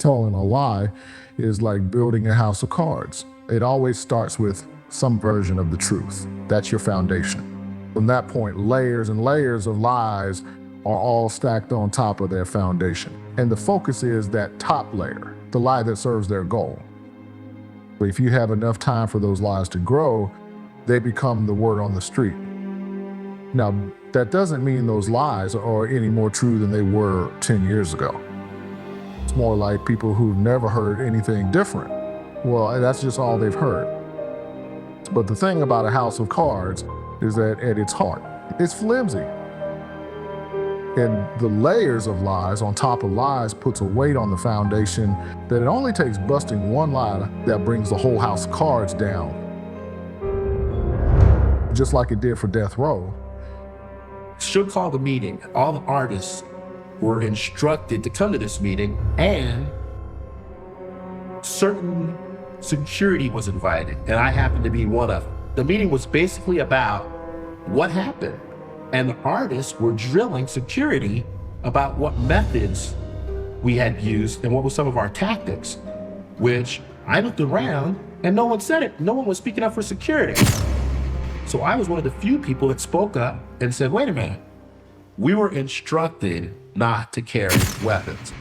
Telling a lie is like building a house of cards. It always starts with some version of the truth. That's your foundation. From that point, layers and layers of lies are all stacked on top of their foundation. And the focus is that top layer, the lie that serves their goal. But if you have enough time for those lies to grow, they become the word on the street. Now, that doesn't mean those lies are any more true than they were 10 years ago. It's more like people who've never heard anything different. Well, that's just all they've heard. But the thing about a house of cards is that at its heart, it's flimsy. And the layers of lies on top of lies puts a weight on the foundation that it only takes busting one lie that brings the whole house of cards down. Just like it did for Death Row. Suge called a meeting. All the artists were instructed to come to this meeting, and certain security was invited, and I happened to be one of them. The meeting was basically about what happened, and the artists were drilling security about what methods we had used and what were some of our tactics, which I looked around and no one said it. No one was speaking up for security. So I was one of the few people that spoke up and said, wait a minute, we were instructed not to carry weapons.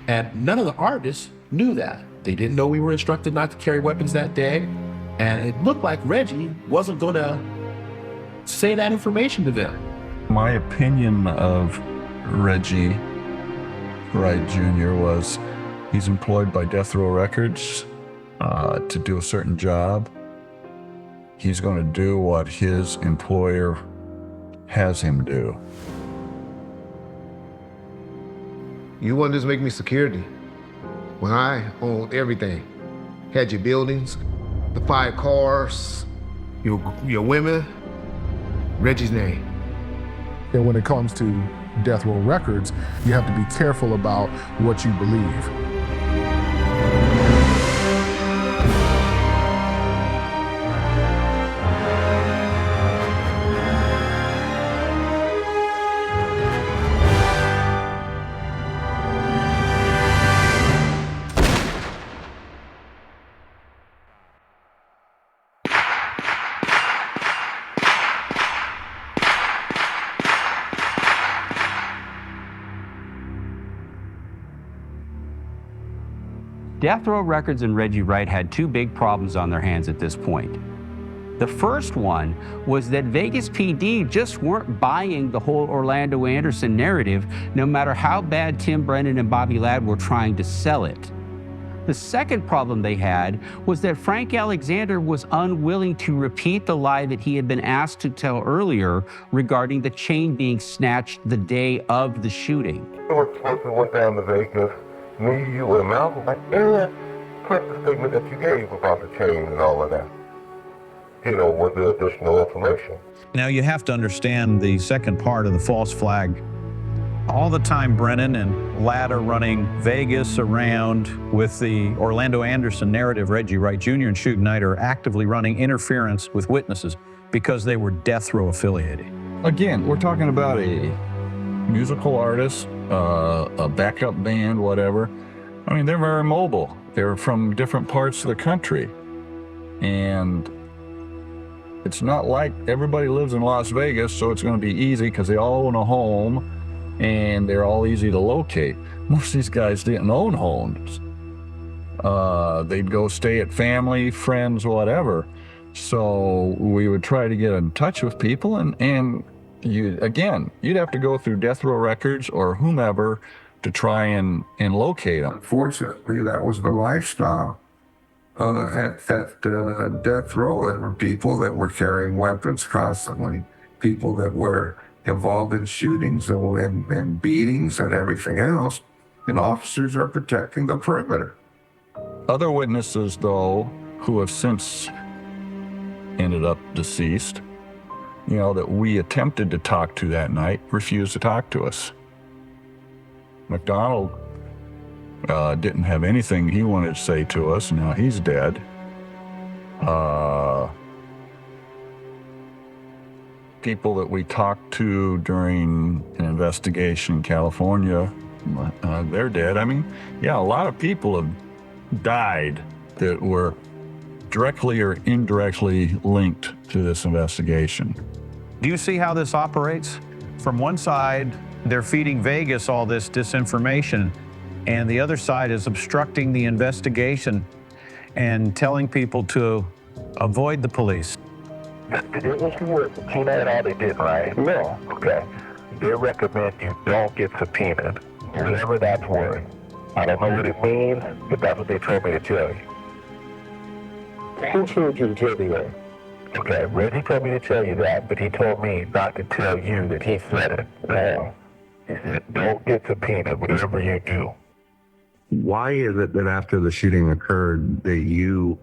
And none of the artists knew that. They didn't know we were instructed not to carry weapons that day. And it looked like Reggie wasn't gonna say that information to them. My opinion of Reggie Wright Jr. was he's employed by Death Row Records to do a certain job. He's going to do what his employer has him do. You wouldn't just make me security when I owned everything. Had your buildings, the 5 cars, your women, Reggie's name. And when it comes to Death Row Records, you have to be careful about what you believe. Death Row Records and Reggie Wright had 2 big problems on their hands at this point. The first one was that Vegas PD just weren't buying the whole Orlando Anderson narrative, no matter how bad Tim Brennan and Bobby Ladd were trying to sell it. The second problem they had was that Frank Alexander was unwilling to repeat the lie that he had been asked to tell earlier regarding the chain being snatched the day of the shooting. We went down to Vegas. Me, you, and Malcolm, print the statement that you gave about the chain and all of that. You know, with the additional information. Now you have to understand the second part of the false flag. All the time Brennan and Ladd are running Vegas around with the Orlando Anderson narrative. Reggie Wright Jr. and Suge Knight are actively running interference with witnesses because they were Death Row affiliated. Again, we're talking about a musical artist, a backup band, whatever. I mean, they're very mobile. They're from different parts of the country. And it's not like everybody lives in Las Vegas, so it's going to be easy because they all own a home and they're all easy to locate. Most of these guys didn't own homes. They'd go stay at family, friends, whatever. So we would try to get in touch with people, and you'd have to go through Death Row Records or whomever to try and locate them. Unfortunately, that was the lifestyle at Death Row. There were people that were carrying weapons constantly, people that were involved in shootings and beatings and everything else, and officers are protecting the perimeter. Other witnesses, though, who have since ended up deceased, that we attempted to talk to that night, refused to talk to us. McDonald didn't have anything he wanted to say to us. Now he's dead. People that we talked to during an investigation in California they're dead. I mean, yeah, a lot of people have died that were directly or indirectly linked to this investigation. Do you see how this operates? From one side, they're feeding Vegas all this disinformation, and the other side is obstructing the investigation and telling people to avoid the police. It was worth subpoena and all they did, right? No. Okay. They recommend you don't get subpoenaed, whatever that's worth. I don't know what it means, but that's what they told me to tell you. Who told you to tell me that? Okay, Reggie told me to tell you that, but he told me not to tell you that he said it. Now, he said, don't get subpoenaed, whatever you do. Why is it that after the shooting occurred that you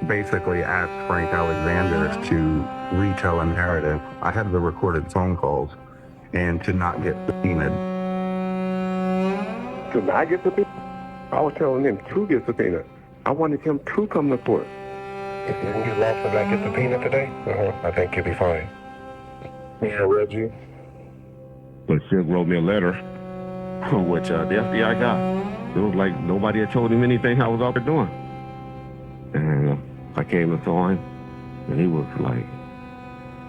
basically asked Frank Alexander to retell a narrative? I have the recorded phone calls, and to not get subpoenaed. To not get subpoenaed? I was telling him to get subpoenaed. I wanted him to come to court. If you get lost and not get subpoenaed today, I think you'll be fine. Yeah, Reggie. But Suge wrote me a letter, which the FBI got. It was like nobody had told him anything I was out there doing. And I came and saw him, and he was like,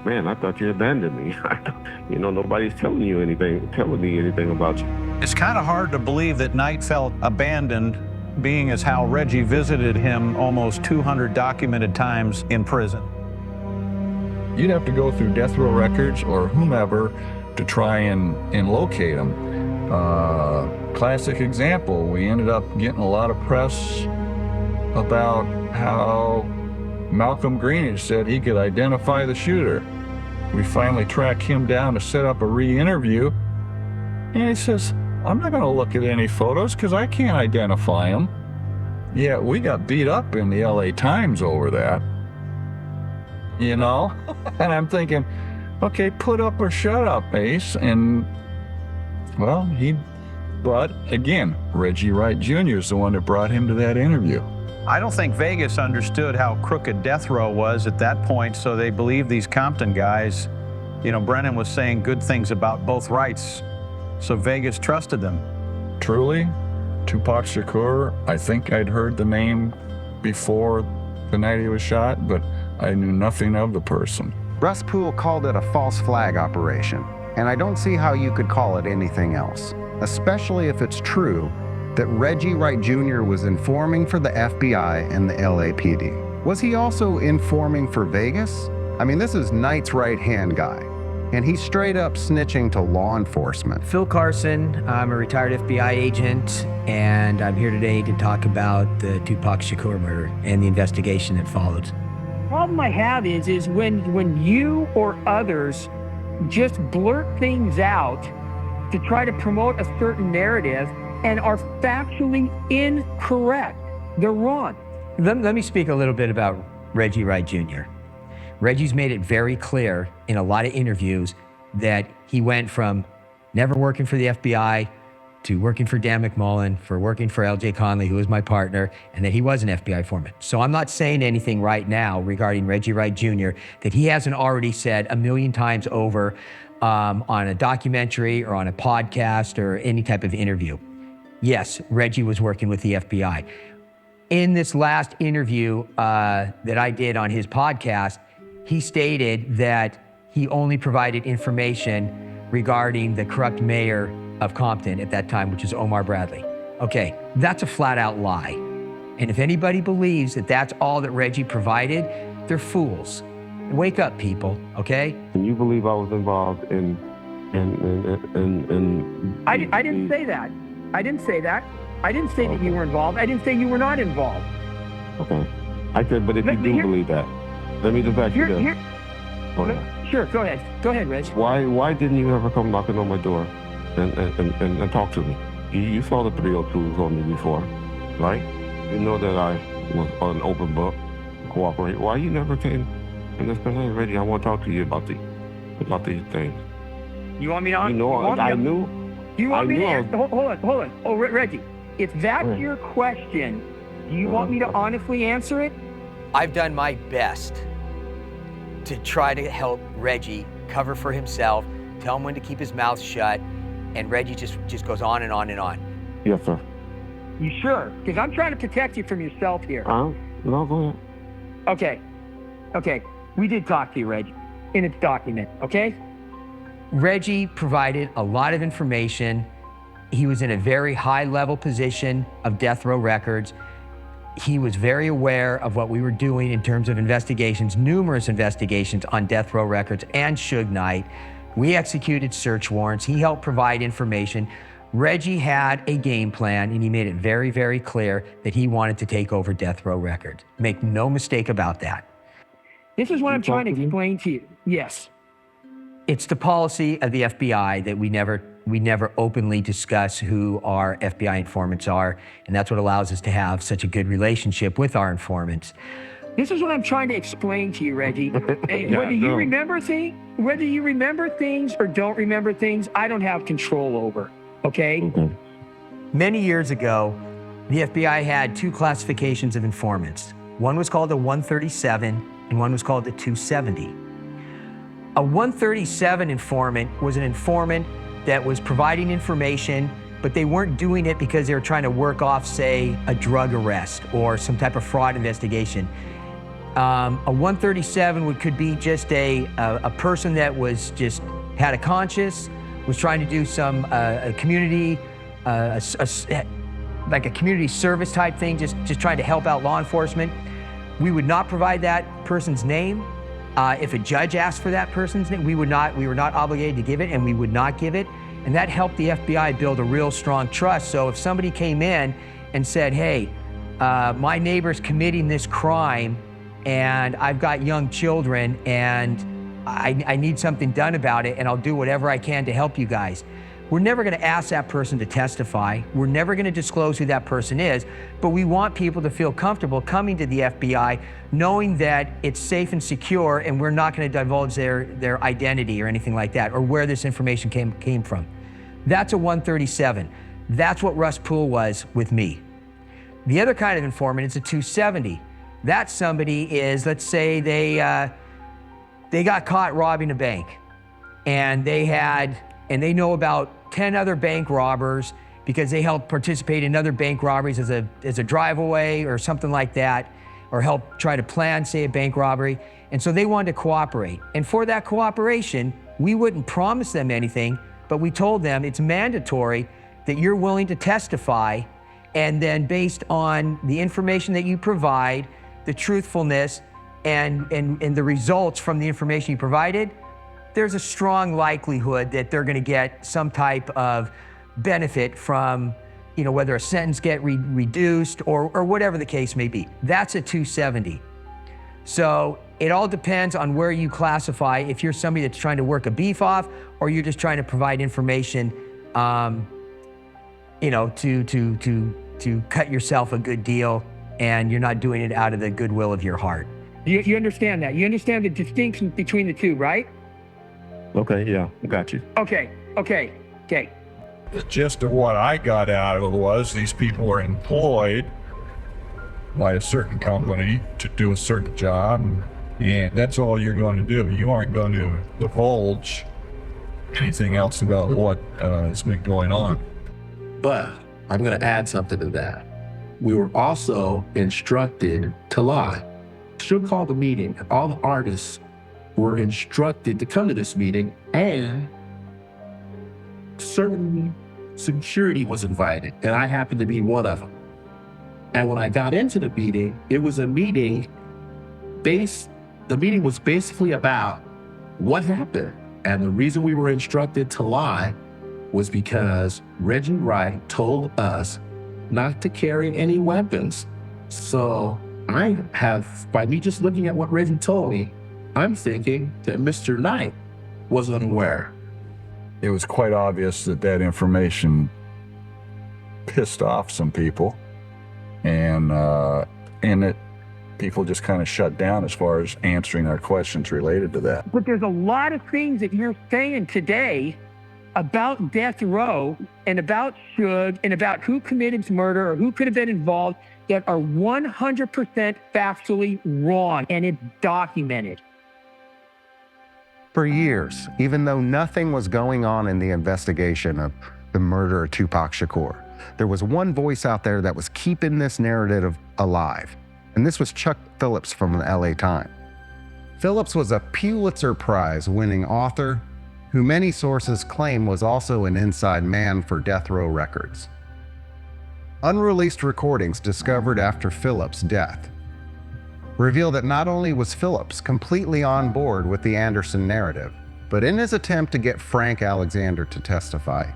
man, I thought you abandoned me. Nobody's telling me anything about you. It's kind of hard to believe that Knight felt abandoned, being as how Reggie visited him almost 200 documented times in prison. You'd have to go through death row records or whomever to try and locate him. Classic example, we ended up getting a lot of press about how Malcolm Greenidge said he could identify the shooter. We finally tracked him down to set up a re-interview, and he says, I'm not gonna look at any photos because I can't identify him. Yeah, we got beat up in the LA Times over that. And I'm thinking, okay, put up or shut up, Ace. And well, but again, Reggie Wright Jr. is the one that brought him to that interview. I don't think Vegas understood how crooked death row was at that point, so they believed these Compton guys. Brennan was saying good things about both Wrights, so Vegas trusted them. Truly, Tupac Shakur, I think I'd heard the name before the night he was shot, but I knew nothing of the person. Russ Poole called it a false flag operation, and I don't see how you could call it anything else, especially if it's true that Reggie Wright Jr. was informing for the FBI and the LAPD. Was he also informing for Vegas? I mean, this is Knight's right-hand guy, and he's straight up snitching to law enforcement. Phil Carson, I'm a retired FBI agent, and I'm here today to talk about the Tupac Shakur murder and the investigation that followed. The problem I have is when you or others just blurt things out to try to promote a certain narrative and are factually incorrect. They're wrong. Let me speak a little bit about Reggie Wright Jr. Reggie's made it very clear in a lot of interviews that he went from never working for the FBI to working for Dan McMullen, for working for LJ Conley, who was my partner, and that he was an FBI foreman. So I'm not saying anything right now regarding Reggie Wright Jr. that he hasn't already said a million times over on a documentary or on a podcast or any type of interview. Yes, Reggie was working with the FBI. In this last interview that I did on his podcast, he stated that he only provided information regarding the corrupt mayor of Compton at that time, which is Omar Bradley. Okay, that's a flat out lie. And if anybody believes that that's all that Reggie provided, they're fools. Wake up, people, okay? And you believe I was involved in I didn't say that. I didn't say that. I didn't say that you were involved. I didn't say you were not involved. Okay. I said, but if you do believe that, let me just ask you this. Sure, go ahead. Go ahead, Reg. Why didn't you ever come knocking on my door and talk to me? You saw the 302s on me before, right? You know that I was an open book, cooperate. Why you never came and just said, hey, Reggie, I want to talk to you about these things. You want me to? I knew. You want me to answer? Hold on. Oh, Reggie, if that's your question, do you want me to honestly answer it? I've done my best to try to help Reggie cover for himself, tell him when to keep his mouth shut, And Reggie just goes on and on and on. Yes, sir. You sure? Because I'm trying to protect you from yourself here. No, go ahead. Okay. We did talk to you, Reggie, and it's documented, okay? Reggie provided a lot of information. He was in a very high-level position of death row records. He was very aware of what we were doing in terms of investigations, numerous investigations on death row records and Suge Knight. We executed search warrants. He helped provide information. Reggie had a game plan, and he made it very, very clear that he wanted to take over death row records. Make no mistake about that. This is what I'm trying to explain to you. Yes. It's the policy of the FBI that we never openly discuss who our FBI informants are, and that's what allows us to have such a good relationship with our informants. This is what I'm trying to explain to you, Reggie. Whether you remember things or don't remember things, I don't have control over, okay? Many years ago, the FBI had two classifications of informants. One was called a 137 and one was called the 270. A 137 informant was an informant that was providing information, but they weren't doing it because they were trying to work off, say, a drug arrest or some type of fraud investigation. A 137 could be just a person that was just had a conscience, was trying to do some community, like a community service type thing, just trying to help out law enforcement. We would not provide that person's name. If a judge asked for that person's name, we were not obligated to give it, and we would not give it. And that helped the FBI build a real strong trust. So if somebody came in and said, hey, my neighbor's committing this crime, and I've got young children, and I need something done about it, and I'll do whatever I can to help you guys. We're never gonna ask that person to testify. We're never gonna disclose who that person is, but we want people to feel comfortable coming to the FBI knowing that it's safe and secure, and we're not gonna divulge their identity or anything like that, or where this information came from. That's a 137. That's what Russ Poole was with me. The other kind of informant is a 270. That somebody is, let's say they got caught robbing a bank, and they know about 10 other bank robbers because they helped participate in other bank robberies as a drive-away or something like that, or help try to plan, say, a bank robbery. And so they wanted to cooperate. And for that cooperation, we wouldn't promise them anything, but we told them it's mandatory that you're willing to testify, and then based on the information that you provide, the truthfulness, and the results from the information you provided, there's a strong likelihood that they're gonna get some type of benefit from, whether a sentence get reduced or whatever the case may be. That's a 270. So it all depends on where you classify, if you're somebody that's trying to work a beef off, or you're just trying to provide information, to cut yourself a good deal, and you're not doing it out of the goodwill of your heart. You understand that? You understand the distinction between the two, right? Okay, yeah, got you. Okay. The gist of what I got out of it was these people are employed by a certain company to do a certain job, and that's all you're going to do. You aren't going to divulge anything else about what has been going on. But I'm going to add something to that. We were also instructed to lie. Should call the meeting. All the artists were instructed to come to this meeting, and certain security was invited, and I happened to be one of them. And when I got into the meeting, it was a meeting the meeting was basically about what happened. And the reason we were instructed to lie was because Reggie Wright told us not to carry any weapons. So by me just looking at what Reggie told me, I'm thinking that Mr. Knight was unaware. It was quite obvious that information pissed off some people, and people just kind of shut down as far as answering our questions related to that. But there's a lot of things that you're saying today about death row and about Suge and about who committed murder or who could have been involved that are 100% factually wrong, and it's documented. for years, even though nothing was going on in the investigation of the murder of Tupac Shakur. There was one voice out there that was keeping this narrative alive, and this was Chuck Phillips from the LA Times. Phillips was a Pulitzer Prize-winning author who many sources claim was also an inside man for Death Row Records. Unreleased recordings discovered after Phillips' death reveal that not only was Phillips completely on board with the Anderson narrative, but in his attempt to get Frank Alexander to testify,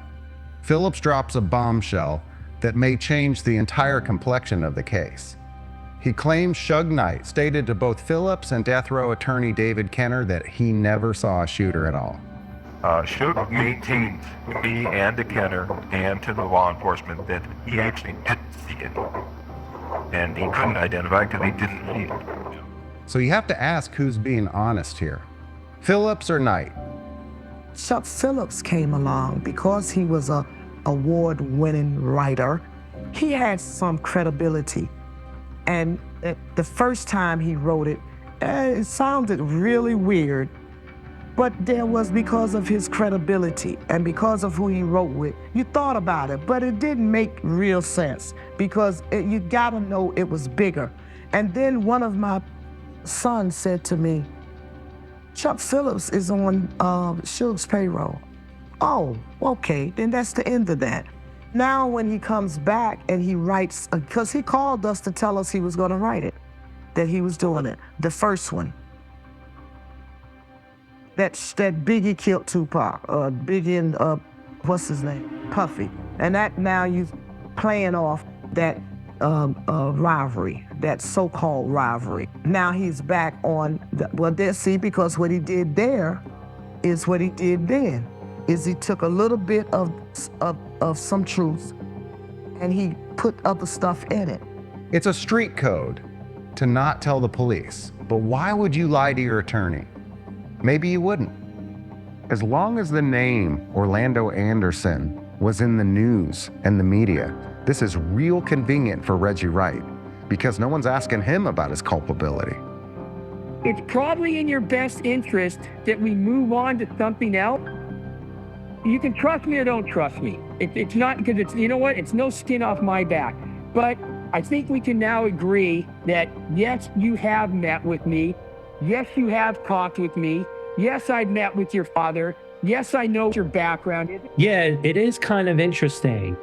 Phillips drops a bombshell that may change the entire complexion of the case. He claims Suge Knight stated to both Phillips and death row attorney David Kenner that he never saw a shooter at all. Suge maintained to me and to Kenner and to the law enforcement that he actually didn't see it. And he couldn't identify because he didn't see it. So you have to ask who's being honest here, Phillips or Knight? Chuck Phillips came along because he was a award-winning writer. He had some credibility. And the first time he wrote it, it sounded really weird, but there was because of his credibility and because of who he wrote with. You thought about it, but it didn't make real sense because you gotta know it was bigger. And then one of my sons said to me, Chuck Phillips is on Suge's payroll. Oh, okay, then that's the end of that. Now when he comes back and he writes, because he called us to tell us he was gonna write it, that he was doing it, the first one. That Biggie killed Tupac, Biggie and what's his name, Puffy. And that now you playing off that rivalry, that so-called rivalry. Now he's back on, see, because what he did there is what he did then, is he took a little bit of some truth and he put other stuff in it. It's a street code to not tell the police, but why would you lie to your attorney? Maybe you wouldn't. As long as the name Orlando Anderson was in the news and the media, this is real convenient for Reggie Wright because no one's asking him about his culpability. It's probably in your best interest that we move on to something else. You can trust me or don't trust me. It's not, because it's, you know what, it's no skin off my back. But I think we can now agree that yes, you have met with me. Yes, you have talked with me. Yes, I've met with your father. Yes, I know your background. Yeah, it is kind of interesting.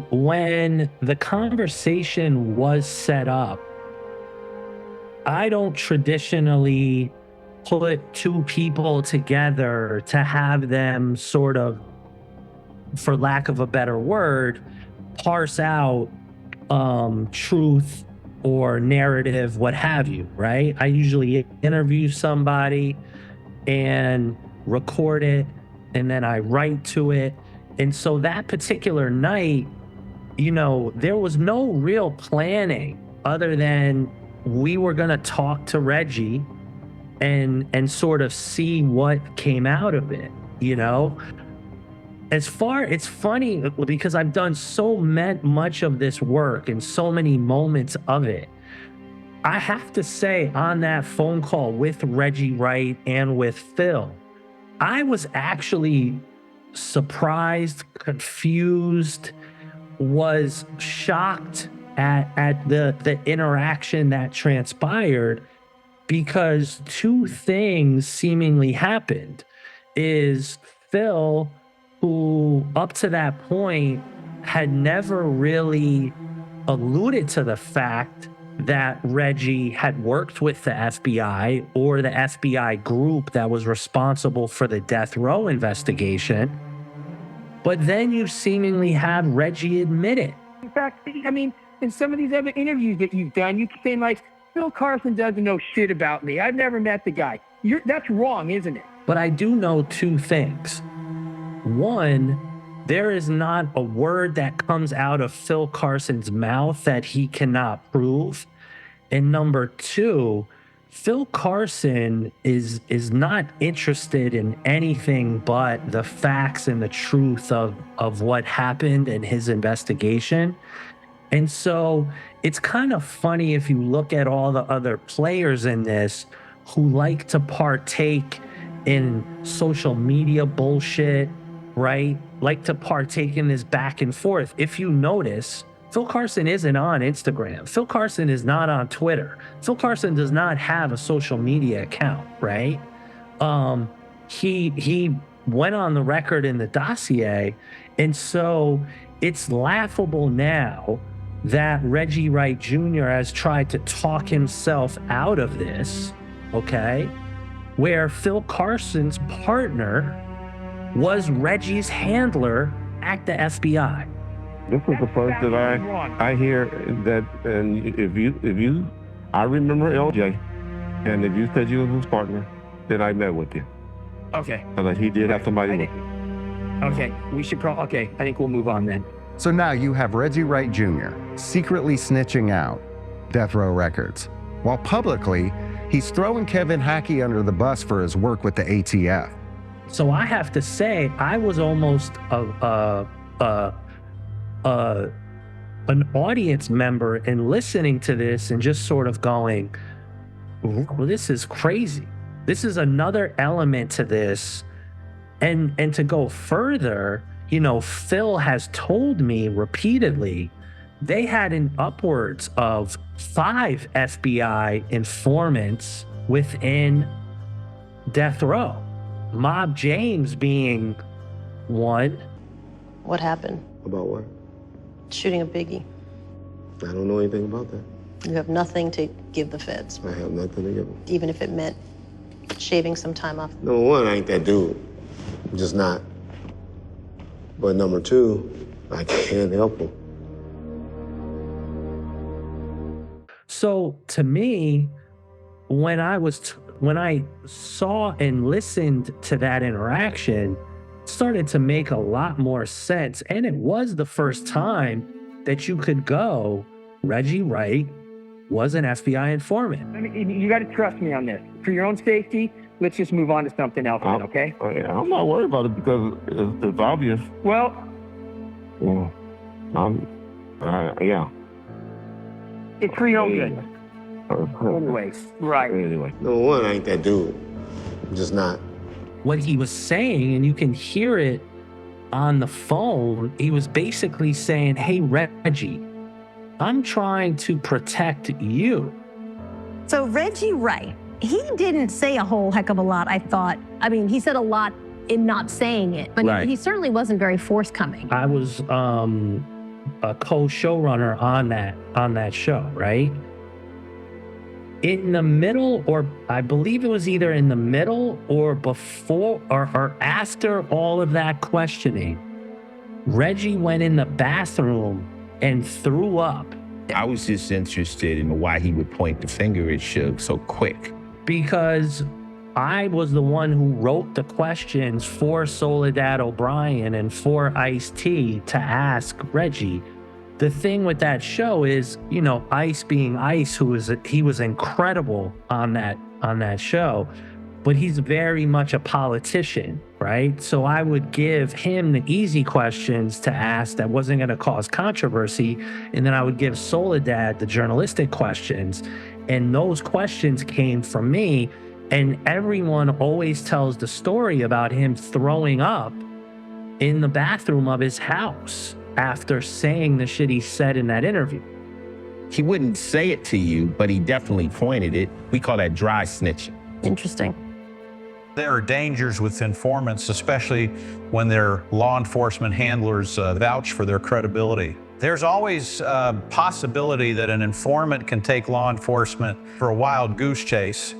When the conversation was set up, I don't traditionally put two people together to have them sort of, for lack of a better word, parse out truth or narrative, what have you, right? I usually interview somebody and record it, and then I write to it. And so that particular night, you know, there was no real planning other than we were gonna talk to Reggie and sort of see what came out of it, you know? It's funny because I've done so much of this work and so many moments of it. I have to say, on that phone call with Reggie Wright and with Phil, I was actually surprised, confused, was shocked at the interaction that transpired, because two things seemingly happened. Is Phil, who up to that point had never really alluded to the fact that Reggie had worked with the FBI or the FBI group that was responsible for the death row investigation. But then you seemingly have Reggie admit it. In fact, I mean, in some of these other interviews that you've done, you keep saying like, Phil Carson doesn't know shit about me. I've never met the guy. That's wrong, isn't it? But I do know two things. One, there is not a word that comes out of Phil Carson's mouth that he cannot prove. And number two, Phil Carson is not interested in anything but the facts and the truth of what happened in his investigation. And so it's kind of funny if you look at all the other players in this who like to partake in social media bullshit, right? Like to partake in this back and forth. If you notice, Phil Carson isn't on Instagram. Phil Carson is not on Twitter. Phil Carson does not have a social media account, right? He went on the record in the dossier, and so it's laughable now that Reggie Wright Jr. has tried to talk himself out of this, okay? Where Phil Carson's partner was Reggie's handler at the FBI. This is the first that I hear that, and I remember LJ, and if you said you was his partner, then I met with you. Okay. But he did have somebody with him. Okay, we should okay, I think we'll move on then. So now you have Reggie Wright Jr. secretly snitching out Death Row Records, while publicly, he's throwing Kevin Hackey under the bus for his work with the ATF. So I have to say, I was almost an audience member in listening to this and just sort of going, well, this is crazy. This is another element to this. And to go further, you know, Phil has told me repeatedly they had an upwards of 5 FBI informants within Death Row. Mob James being one. What happened? About what? Shooting a biggie. I don't know anything about that. You have nothing to give the feds. I have nothing to give them. Even if it meant shaving some time off. Number one, I ain't that dude. I'm just not. But number two, I can't help him. So to me, when I saw and listened to that interaction, it started to make a lot more sense. And it was the first time that you could go, Reggie Wright was an FBI informant. I mean, you got to trust me on this. For your own safety, let's just move on to something else then, okay? I'm not worried about it because it's obvious. Well, yeah. Yeah. It's for your own good. Anyways, right. Anyway. Number one, I ain't that dude. I'm just not. What he was saying, and you can hear it on the phone, he was basically saying, hey, Reggie, I'm trying to protect you. So Reggie Wright, he didn't say a whole heck of a lot, I thought. I mean, he said a lot in not saying it, but Right. he certainly wasn't very forthcoming. I was a co-showrunner on that show, right? In the middle, or I believe it was either in the middle or before or after all of that questioning, Reggie went in the bathroom and threw up. I was just interested in why he would point the finger at Suge so quick. Because I was the one who wrote the questions for Soledad O'Brien and for Ice-T to ask Reggie. The thing with that show is, you know, Ice being Ice, he was incredible on that show, but he's very much a politician, right? So I would give him the easy questions to ask that wasn't going to cause controversy, and then I would give Soledad the journalistic questions, and those questions came from me, and everyone always tells the story about him throwing up in the bathroom of his house after saying the shit he said in that interview. He wouldn't say it to you, but he definitely pointed it. We call that dry snitching. Interesting. There are dangers with informants, especially when their law enforcement handlers vouch for their credibility. There's always a possibility that an informant can take law enforcement for a wild goose chase.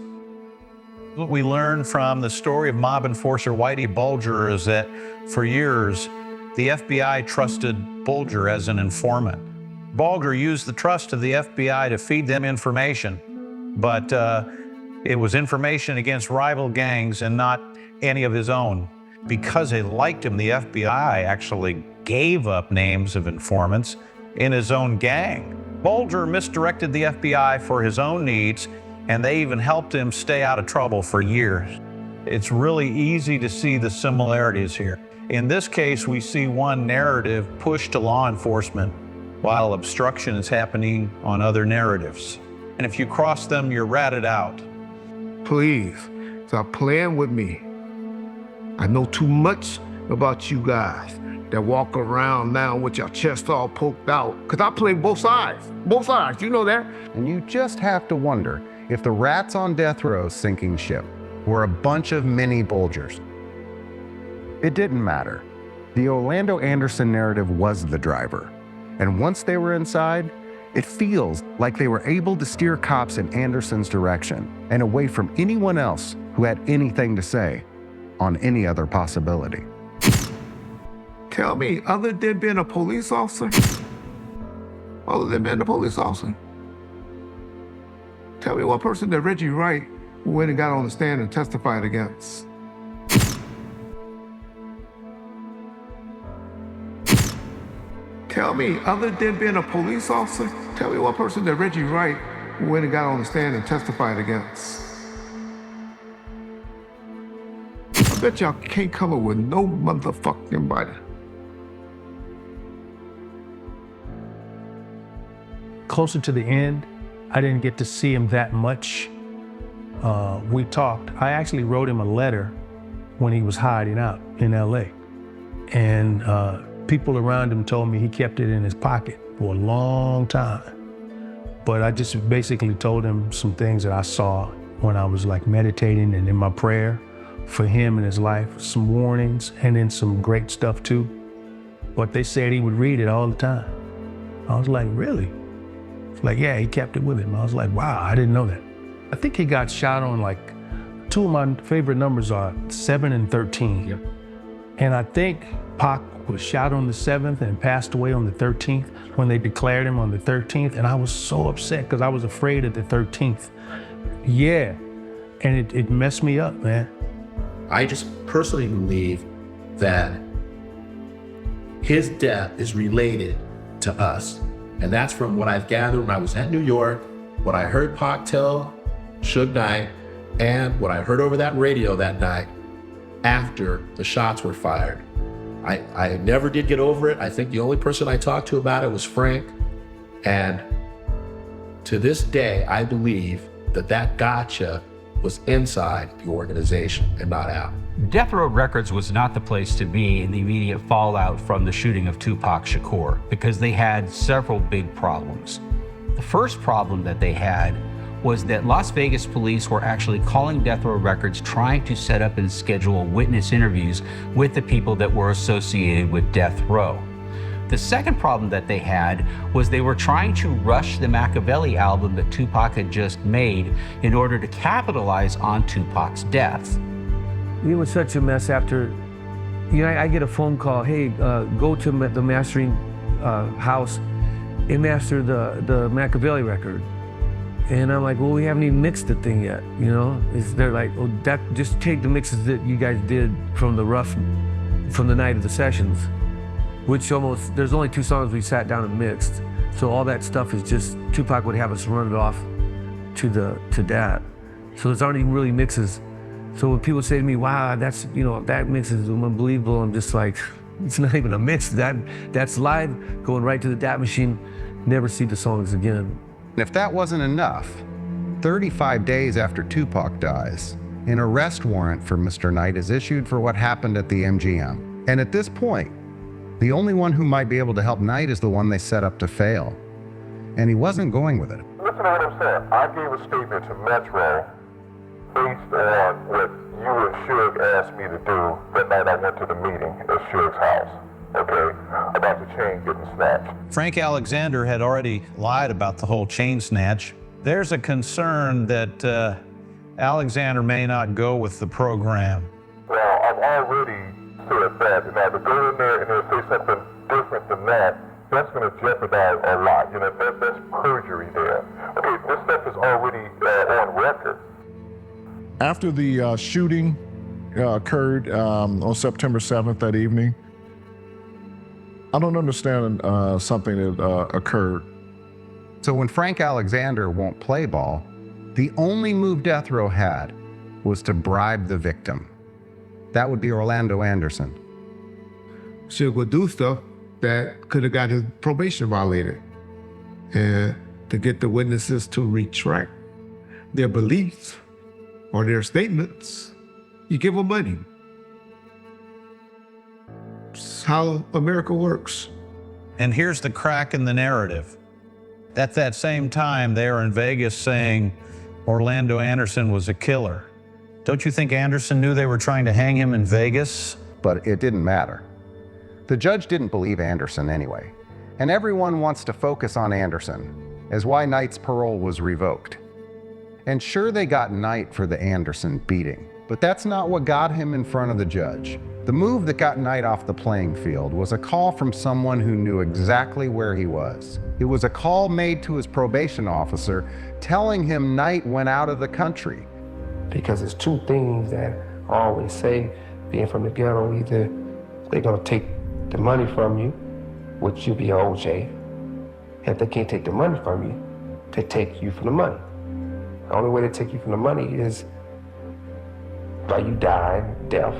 What we learned from the story of mob enforcer Whitey Bulger is that for years, the FBI trusted Bulger as an informant. Bulger used the trust of the FBI to feed them information, but it was information against rival gangs and not any of his own. Because they liked him, the FBI actually gave up names of informants in his own gang. Bulger misdirected the FBI for his own needs, and they even helped him stay out of trouble for years. It's really easy to see the similarities here. In this case, we see one narrative pushed to law enforcement while obstruction is happening on other narratives. And if you cross them, you're ratted out. Please, stop playing with me. I know too much about you guys that walk around now with your chest all poked out. Cause I play both sides, you know that? And you just have to wonder if the rats on death row's sinking ship were a bunch of mini Bulgers. It didn't matter. The Orlando Anderson narrative was the driver. And once they were inside, it feels like they were able to steer cops in Anderson's direction and away from anyone else who had anything to say on any other possibility. Tell me, other than being a police officer, tell me what person that Reggie Wright went and got on the stand and testified against. Tell me, other than being a police officer, tell me what person that Reggie Wright went and got on the stand and testified against. I bet y'all can't come up with no motherfucking body. Closer to the end, I didn't get to see him that much. We talked. I actually wrote him a letter when he was hiding out in LA. And people around him told me he kept it in his pocket for a long time. But I just basically told him some things that I saw when I was like meditating and in my prayer for him and his life, some warnings and then some great stuff too. But they said he would read it all the time. I was like, really? Like, yeah, he kept it with him. I was like, wow, I didn't know that. I think he got shot on like, two of my favorite numbers are 7 and 13. Yep. And I think Pac was shot on the 7th and passed away on the 13th when they declared him on the 13th. And I was so upset because I was afraid of the 13th. Yeah, and it messed me up, man. I just personally believe that his death is related to us. And that's from what I've gathered when I was at New York, what I heard Pac tell Suge Knight, and what I heard over that radio that night after the shots were fired. I never did get over it. I think the only person I talked to about it was Frank. And to this day, I believe that gotcha was inside the organization and not out. Death Row Records was not the place to be in the immediate fallout from the shooting of Tupac Shakur because they had several big problems. The first problem that they had was that Las Vegas police were actually calling Death Row Records trying to set up and schedule witness interviews with the people that were associated with Death Row. The second problem that they had was they were trying to rush the Machiavelli album that Tupac had just made in order to capitalize on Tupac's death. It was such a mess after, I get a phone call, hey, go to the mastering house and master the Machiavelli record. And I'm like, well, we haven't even mixed the thing yet, They're like, oh, just take the mixes that you guys did from the night of the sessions, which there's only 2 songs we sat down and mixed. So all that stuff is just, Tupac would have us run it off to that. So there's aren't even really mixes. So when people say to me, wow, that mix is unbelievable, I'm just like, it's not even a mix. That's live, going right to the DAT machine, never see the songs again. And if that wasn't enough, 35 days after Tupac dies, an arrest warrant for Mr. Knight is issued for what happened at the MGM. And at this point, the only one who might be able to help Knight is the one they set up to fail. And he wasn't going with it. Listen to what I'm saying. I gave a statement to Metro based on what you and Suge asked me to do that night I went to the meeting at Suge's house, okay, about the chain getting snatched. Frank Alexander had already lied about the whole chain snatch. There's a concern that Alexander may not go with the program. Well, I've already said that. Now, to go in there and say something different than that, that's going to jeopardize a lot. That's perjury there. Okay, this stuff is already on record. After the shooting occurred on September 7th that evening, I don't understand something that occurred. So when Frank Alexander won't play ball, the only move Death Row had was to bribe the victim. That would be Orlando Anderson. Suge would do stuff that could have got his probation violated. And to get the witnesses to retract their beliefs or their statements, you give them money. That's how America works. And here's the crack in the narrative. At that same time, they are in Vegas saying Orlando Anderson was a killer. Don't you think Anderson knew they were trying to hang him in Vegas? But it didn't matter. The judge didn't believe Anderson anyway, and everyone wants to focus on Anderson, as why Knight's parole was revoked. And sure, they got Knight for the Anderson beating, but that's not what got him in front of the judge. The move that got Knight off the playing field was a call from someone who knew exactly where he was. It was a call made to his probation officer telling him Knight went out of the country. Because there's two things that I always say, being from the ghetto, either they're gonna take the money from you, which you'll be OJ. If they can't take the money from you, they take you from the money. The only way they take you from the money is by you dying, death,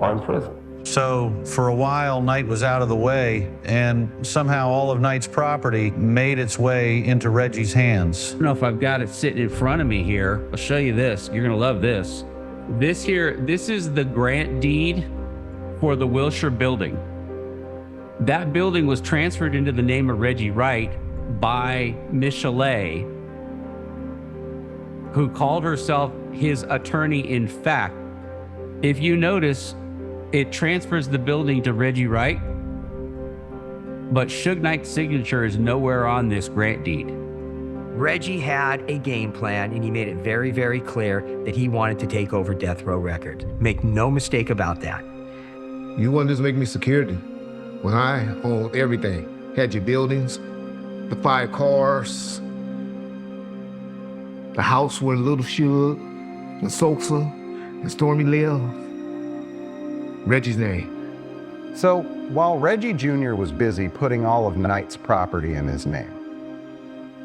or in prison. So for a while, Knight was out of the way, and somehow all of Knight's property made its way into Reggie's hands. I don't know if I've got it sitting in front of me here. I'll show you this. You're gonna love this. This is the grant deed for the Wilshire building. That building was transferred into the name of Reggie Wright by Miss Chalet, who called herself his attorney in fact. If you notice, it transfers the building to Reggie Wright, but Suge Knight's signature is nowhere on this grant deed. Reggie had a game plan, and he made it very, very clear that he wanted to take over Death Row Records. Make no mistake about that. You wanted to just make me security when I owned everything. Had your buildings, the 5 cars, the house where Little Suge, and Sosa, and Stormy lived. Reggie's name. So while Reggie Jr. was busy putting all of Knight's property in his name,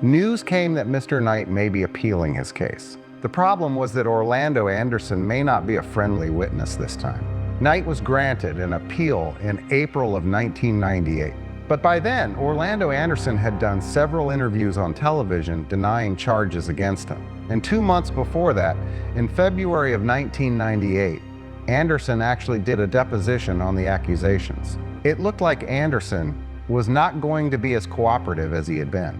news came that Mr. Knight may be appealing his case. The problem was that Orlando Anderson may not be a friendly witness this time. Knight was granted an appeal in April of 1998. But by then, Orlando Anderson had done several interviews on television denying charges against him. And 2 months before that, in February of 1998, Anderson actually did a deposition on the accusations. It looked like Anderson was not going to be as cooperative as he had been.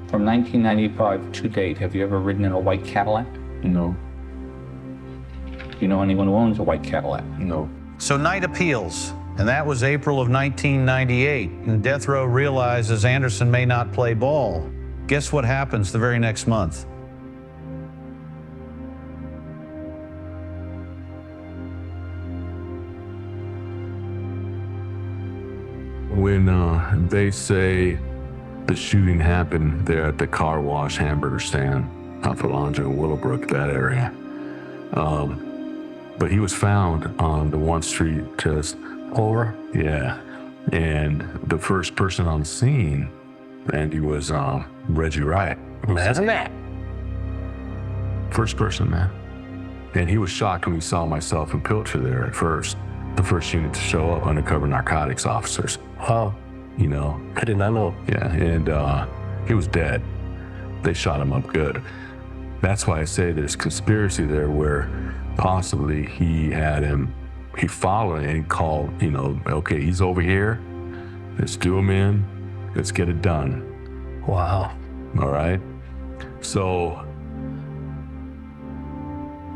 From 1995 to date, have you ever ridden in a white Cadillac? No. Do you know anyone who owns a white Cadillac? No. So Knight appeals, and that was April of 1998. And Death Row realizes Anderson may not play ball. Guess what happens the very next month? When they say the shooting happened there at the car wash hamburger stand off Alonzo and Willowbrook, that area. But he was found on the 1 Street just over. Yeah. And the first person on the scene, Andy, was Reggie Wright. Imagine that. First person, man. And he was shocked when he saw myself and Pilcher there at first. The first unit to show up, undercover narcotics officers. Wow. You know. I did not know. Yeah, and he was dead. They shot him up good. That's why I say there's conspiracy there where possibly he followed and called, you know, okay, he's over here. Let's do him in. Let's get it done. Wow. All right. So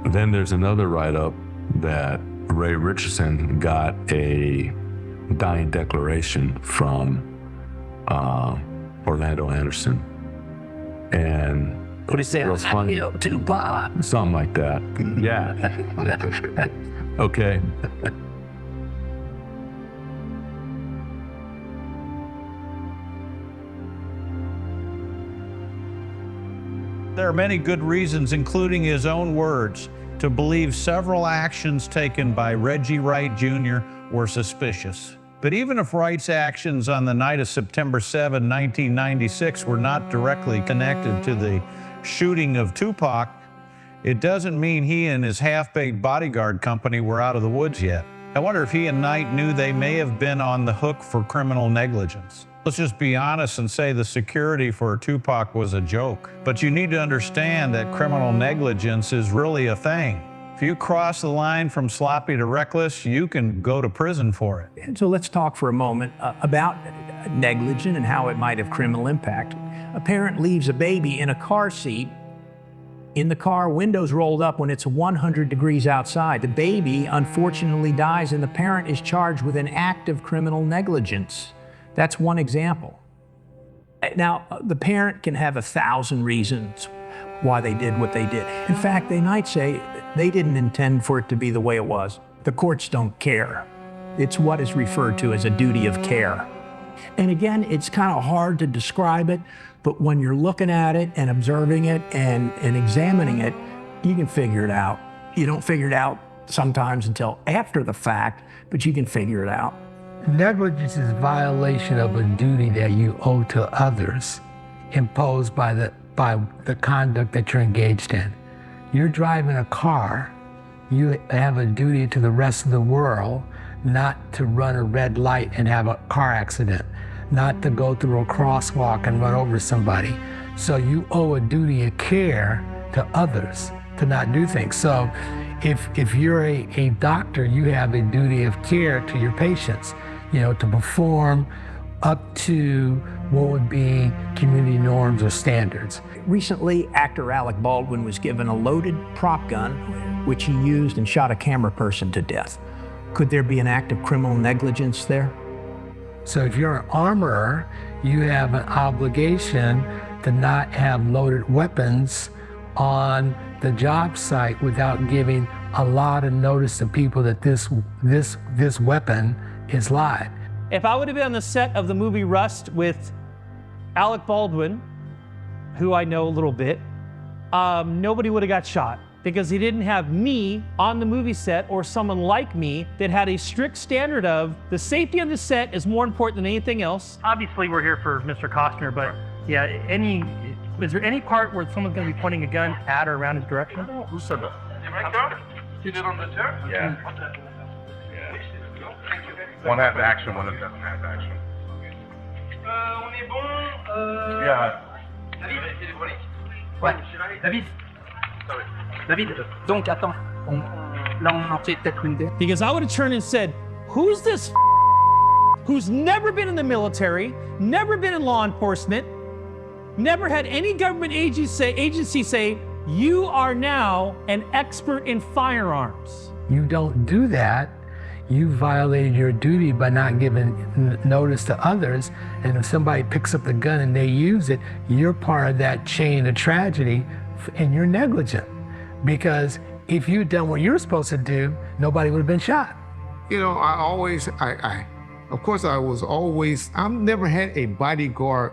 then there's another write-up that Ray Richardson got a dying declaration from Orlando Anderson. And what he say? I killed Tupac. Something like that. Yeah. Okay. There are many good reasons, including his own words, to believe several actions taken by Reggie Wright Jr. were suspicious. But even if Wright's actions on the night of September 7, 1996 were not directly connected to the shooting of Tupac, it doesn't mean he and his half-baked bodyguard company were out of the woods yet. I wonder if he and Knight knew they may have been on the hook for criminal negligence. Let's just be honest and say the security for Tupac was a joke. But you need to understand that criminal negligence is really a thing. If if you cross the line from sloppy to reckless, you can go to prison for it. And so let's talk for a moment about negligence and how it might have criminal impact. A parent leaves a baby in a car seat, in the car, windows rolled up when it's 100 degrees outside. The baby unfortunately dies and the parent is charged with an act of criminal negligence. That's one example. Now, the parent can have 1,000 reasons why they did what they did. In fact, they might say they didn't intend for it to be the way it was. The courts don't care. It's what is referred to as a duty of care. And again, it's kind of hard to describe it, but when you're looking at it and observing it and examining it, you can figure it out. You don't figure it out sometimes until after the fact, but you can figure it out. Negligence is violation of a duty that you owe to others, imposed by the conduct that you're engaged in. You're driving a car, you have a duty to the rest of the world not to run a red light and have a car accident, not to go through a crosswalk and run over somebody. So you owe a duty of care to others to not do things. So if you're a doctor, you have a duty of care to your patients, to perform up to what would be community norms or standards. Recently, actor Alec Baldwin was given a loaded prop gun, which he used and shot a camera person to death. Could there be an act of criminal negligence there? So if you're an armorer, you have an obligation to not have loaded weapons on the job site without giving a lot of notice to people that this weapon is live. If I would have been on the set of the movie Rust with Alec Baldwin, who I know a little bit, nobody would have got shot because he didn't have me on the movie set or someone like me that had a strict standard of the safety of the set is more important than anything else. Obviously, we're here for Mr. Costner, but yeah, is there any part where someone's going to be pointing a gun at or around his direction? Who said that? You did on the chair? Yeah. One has action, one doesn't have action. Yeah. Ouais. David, donc attends, là on en fait peut-être une idée. Because I would have turned and said, who's this who's never been in the military, never been in law enforcement, never had any government agency say, you are now an expert in firearms. You don't do that. You violated your duty by not giving notice to others. And if somebody picks up the gun and they use it, you're part of that chain of tragedy and you're negligent. Because if you'd done what you're supposed to do, nobody would have been shot. I've never had a bodyguard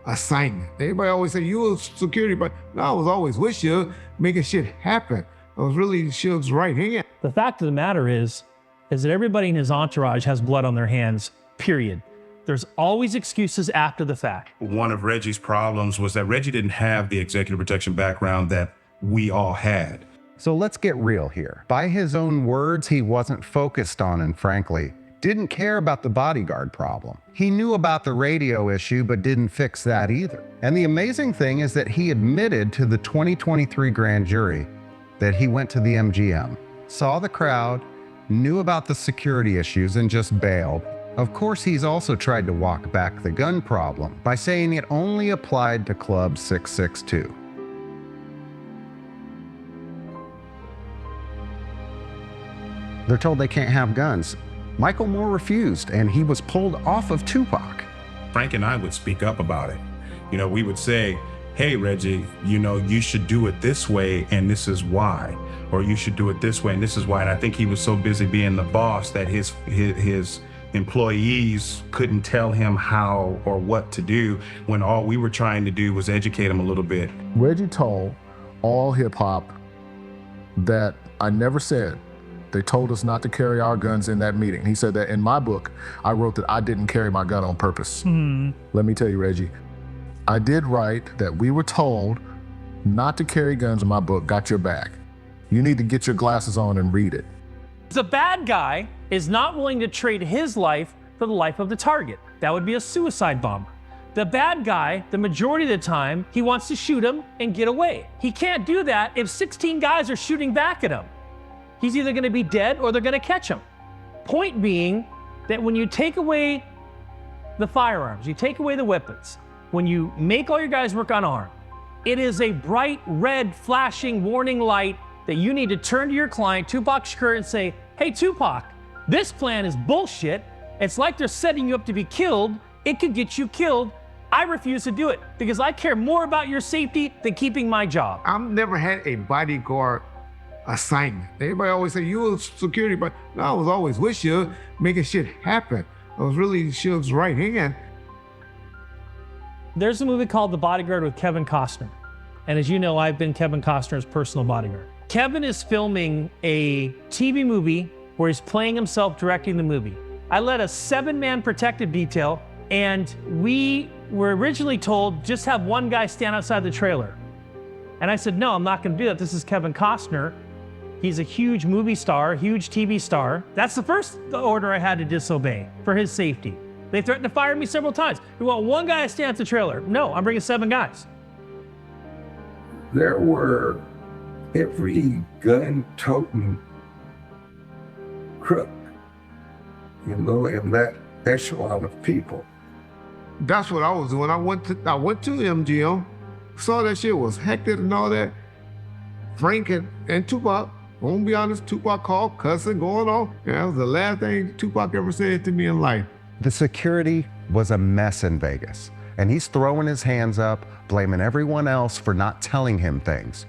assignment. Everybody always say, you a security, but no, I was always with Suge, making shit happen. I was really Suge's right hand. The fact of the matter is that everybody in his entourage has blood on their hands, period. There's always excuses after the fact. One of Reggie's problems was that Reggie didn't have the executive protection background that we all had. So let's get real here. By his own words, he wasn't focused on and frankly, didn't care about the bodyguard problem. He knew about the radio issue, but didn't fix that either. And the amazing thing is that he admitted to the 2023 grand jury that he went to the MGM, saw the crowd, knew about the security issues and just bailed. Of course, he's also tried to walk back the gun problem by saying it only applied to Club 662. They're told they can't have guns. Michael Moore refused, and he was pulled off of Tupac. Frank and I would speak up about it. We would say, hey, Reggie, you should do it this way, and this is why. Or you should do it this way, and this is why. And I think he was so busy being the boss that his employees couldn't tell him how or what to do when all we were trying to do was educate him a little bit. Reggie told all hip hop that I never said. They told us not to carry our guns in that meeting. He said that in my book, I wrote that I didn't carry my gun on purpose. Let me tell you, Reggie, I did write that we were told not to carry guns in my book, Got Your Back. You need to get your glasses on and read it. The bad guy is not willing to trade his life for the life of the target. That would be a suicide bomber. The bad guy, the majority of the time, he wants to shoot him and get away. He can't do that if 16 guys are shooting back at him. he's either gonna be dead or they're gonna catch him. Point being that when you take away the firearms, you take away the weapons, when you make all your guys work unarmed, it is a bright red flashing warning light that you need to turn to your client, Tupac Shakur, and say, hey Tupac, this plan is bullshit. It's like they're setting you up to be killed. It could get you killed. I refuse to do it because I care more about your safety than keeping my job. I've never had a bodyguard assignment. Everybody always say, you were security, but no, I was always with Suge, making shit happen. I was really Suge's right hand. There's a movie called The Bodyguard with Kevin Costner. And as you know, I've been Kevin Costner's personal bodyguard. Kevin is filming a TV movie where he's playing himself directing the movie. I led a 7-man protective detail, and we were originally told just have one guy stand outside the trailer. And I said, no, I'm not gonna do that. This is Kevin Costner. He's a huge movie star, huge TV star. That's the first order I had to disobey for his safety. They threatened to fire me several times. We want one guy to stand at the trailer. No, I'm bringing 7 guys. There were every gun-toting crook, in that echelon of people. That's what I was doing. I went to MGM, saw that shit was hectic and all that. Frank and Tupac, I'm gonna be honest, Tupac called, cussing, going on. And that was the last thing Tupac ever said to me in life. The security was a mess in Vegas, and he's throwing his hands up, blaming everyone else for not telling him things.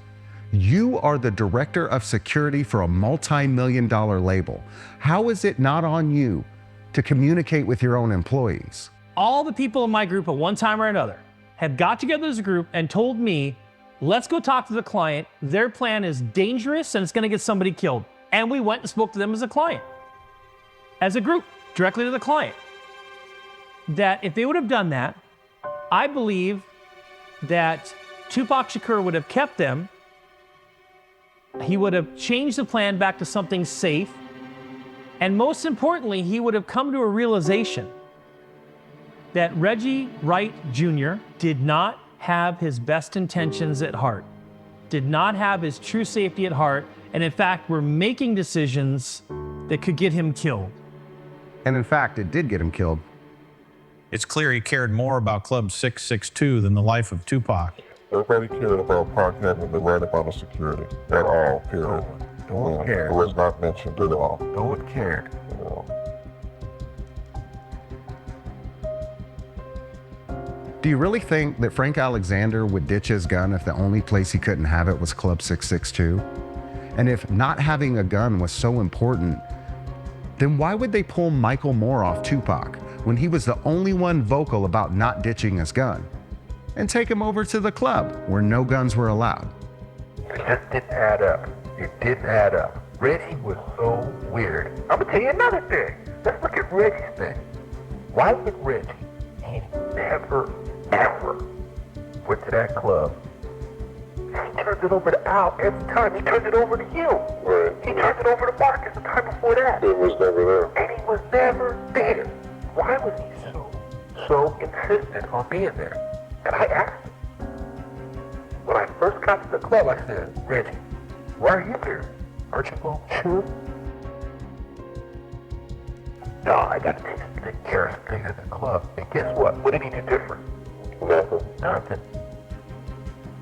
You are the director of security for a multi-million-dollar label. How is it not on you to communicate with your own employees? All the people in my group at one time or another have got together as a group and told me, let's go talk to the client. Their plan is dangerous and it's gonna get somebody killed. And we went and spoke to them as a client, as a group, directly to the client. That if they would have done that, I believe that Tupac Shakur would have kept them. He would have changed the plan back to something safe. And most importantly, he would have come to a realization that Reggie Wright Jr. did not have his best intentions at heart, did not have his true safety at heart, and in fact, were making decisions that could get him killed. And in fact, it did get him killed. It's clear he cared more about Club 662 than the life of Tupac. Nobody cared about Park having the right amount of security at all, period. No one cared. It was not mentioned at all. No one cared. Do you really think that Frank Alexander would ditch his gun if the only place he couldn't have it was Club 662? And if not having a gun was so important, then why would they pull Michael Moore off Tupac when he was the only one vocal about not ditching his gun, and take him over to the club where no guns were allowed? It just didn't add up. It didn't add up. Reggie was so weird. I'm gonna tell you another thing. Let's look at Reggie's thing. Why would Reggie, he never, ever went to that club? He turned it over to Al every time. He turned it over to you. Right. He turned it over to Marcus the time before that. It was never there. And he was never there. Why was he so insistent on being there? And I asked him. When I first got to the club, I said, Reggie, why are you here? Aren't you going to shoot? No, I got to take care of things at the club. And guess what? What did he do different? Nothing. Nothing.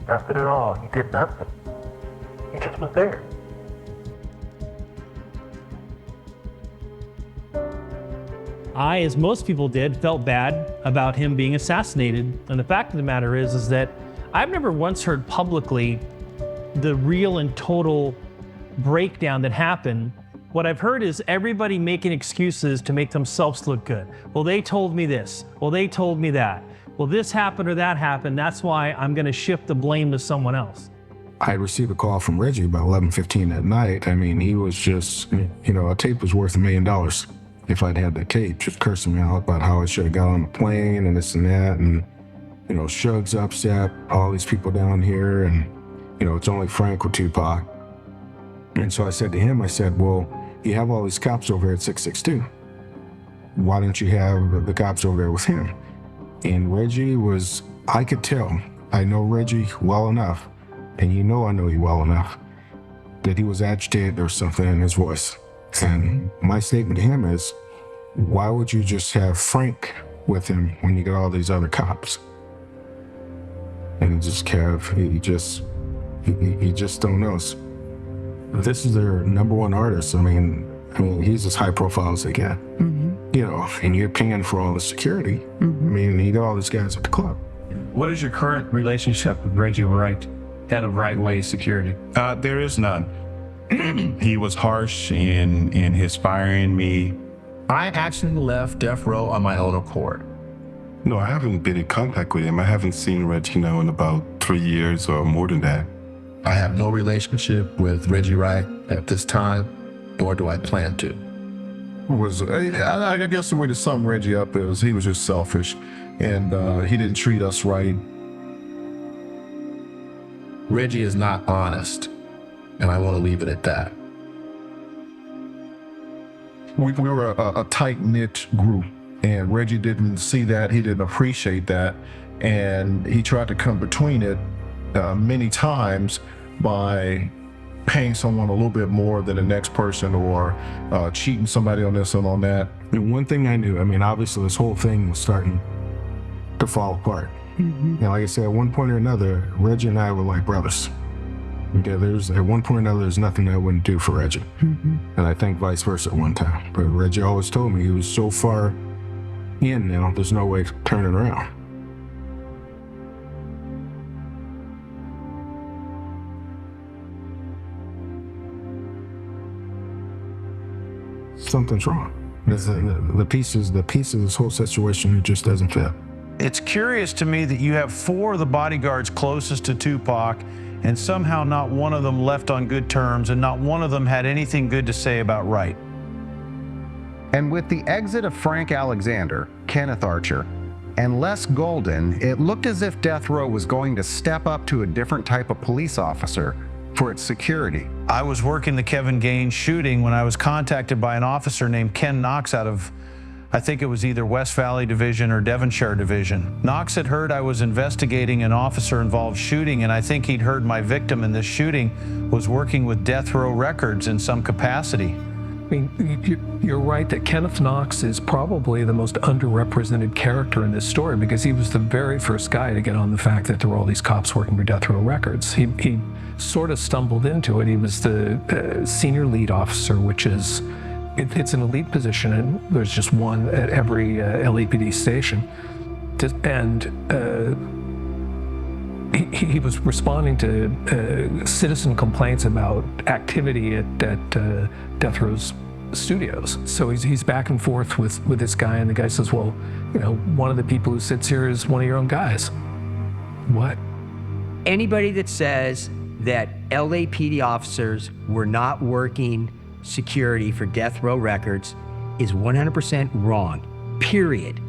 Nothing at all. He did nothing. He just was there. I, as most people did, felt bad about him being assassinated. And the fact of the matter is that I've never once heard publicly the real and total breakdown that happened. What I've heard is everybody making excuses to make themselves look good. Well, they told me this. Well, they told me that. Well, this happened or that happened. That's why I'm going to shift the blame to someone else. I received a call from Reggie about 11:15 at night. I mean, he was just, a tape was worth $1 million. If I'd had the tape, just cursing me out about how I should have got on the plane and this and that. And, Suge's upset, all these people down here. And, it's only Frank with Tupac. And so I said to him, well, you have all these cops over here at 662. Why don't you have the cops over there with him? And Reggie was, I could tell, I know Reggie well enough, and I know you well enough. that he was agitated or something in his voice. And my statement to him is, why would you just have Frank with him when you got all these other cops? And just Kev, he just don't know. This is their #1 artist. I mean, he's as high profile as they get. You know, and you're paying for all the security. I mean, you got all these guys at the club. What is your current relationship with Reggie Wright, head of Right Way Security? There is none. He was harsh in his firing me. I actually left Death Row on my own accord. No, I haven't been in contact with him. I haven't seen Reggie now in about 3 years or more than that. I have no relationship with Reggie Wright at this time, nor do I plan to. I guess the way to sum Reggie up is he was just selfish, and he didn't treat us right. Reggie is not honest, and I want to leave it at that. We were a tight-knit group, and Reggie didn't see that, he didn't appreciate that, and he tried to come between it many times by paying someone a little bit more than the next person, or cheating somebody on this and on that. And one thing I knew, I mean, obviously this whole thing was starting to fall apart. And like I said, at one point or another, Reggie and I were like brothers. Okay, at one point or another, there's nothing I wouldn't do for Reggie. And I think vice versa at one time. But Reggie always told me he was so far in now, there's no way to turn it around. Something's wrong. The pieces of this whole situation, it just doesn't fit. It's curious to me that you have 4 of the bodyguards closest to Tupac, and somehow not one of them left on good terms, and not one of them had anything good to say about Wright. And with the exit of Frank Alexander, Kenneth Archer, and Les Golden, it looked as if Death Row was going to step up to a different type of police officer for its security. I was working the Kevin Gaines shooting when I was contacted by an officer named Ken Knox out of, I think it was either West Valley Division or Devonshire Division. Knox had heard I was investigating an officer-involved shooting, and I think he'd heard my victim in this shooting was working with Death Row Records in some capacity. I mean, you're right that Kenneth Knox is probably the most underrepresented character in this story, because he was the very first guy to get on the fact that there were all these cops working for Death Row Records. He sort of stumbled into it. He was the senior lead officer, which is, it's an elite position, and there's just one at every LAPD station. And he was responding to citizen complaints about activity at Death Row's studios. So he's back and forth with this guy, and the guy says, well, you know, one of the people who sits here is one of your own guys. What? Anybody that says that LAPD officers were not working security for Death Row Records is 100% wrong, period.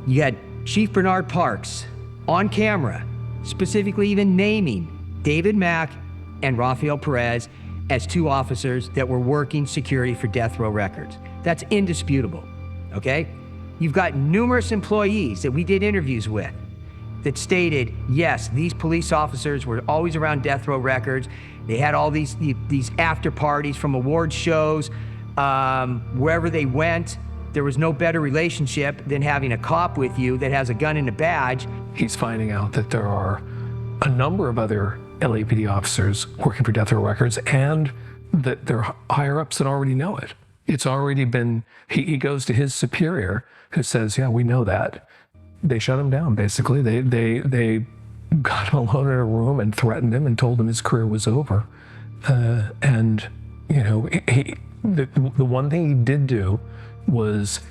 You had Chief Bernard Parks on camera, specifically even naming David Mack and Rafael Perez as 2 officers that were working security for Death Row Records. That's indisputable, okay? You've got numerous employees that we did interviews with that stated, yes, these police officers were always around Death Row Records. They had all these after parties from award shows. Wherever they went, there was no better relationship than having a cop with you that has a gun and a badge. He's finding out that there are a number of other LAPD officers working for Death Row Records, and that they're higher-ups that already know it. It's already been, he goes to his superior who says, yeah, we know that. They shut him down, basically. They got him alone in a room and threatened him and told him his career was over. And, you know, the one thing he did do was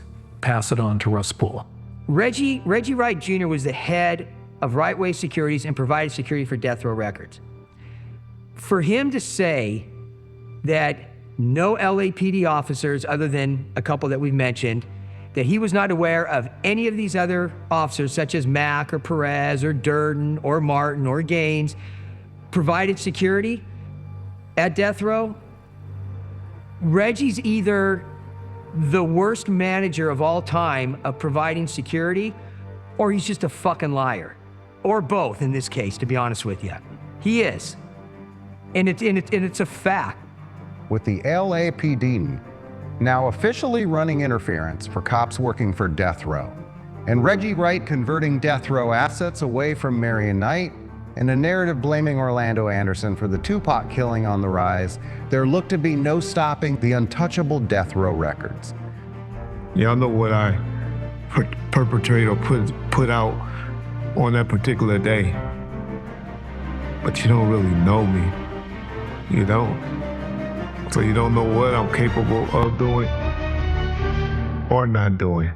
pass it on to Russ Poole. Reggie Wright Jr. was the head of Right Way Securities and provided security for Death Row Records. For him to say that no LAPD officers, other than a couple that we've mentioned, that he was not aware of any of these other officers, such as Mack or Perez or Durden or Martin or Gaines, provided security at Death Row, Reggie's either the worst manager of all time of providing security, or he's just a fucking liar. Or both in this case, to be honest with you. He is. And it's a fact. With the LAPD now officially running interference for cops working for death row, and Reggie Wright converting death row assets away from Marion Knight, and a narrative blaming Orlando Anderson for the Tupac killing on the rise, there looked to be no stopping the untouchable death row records. Y'all know what I perpetrate or put out on that particular day, but you don't really know me. You don't. So you don't know what I'm capable of doing or not doing.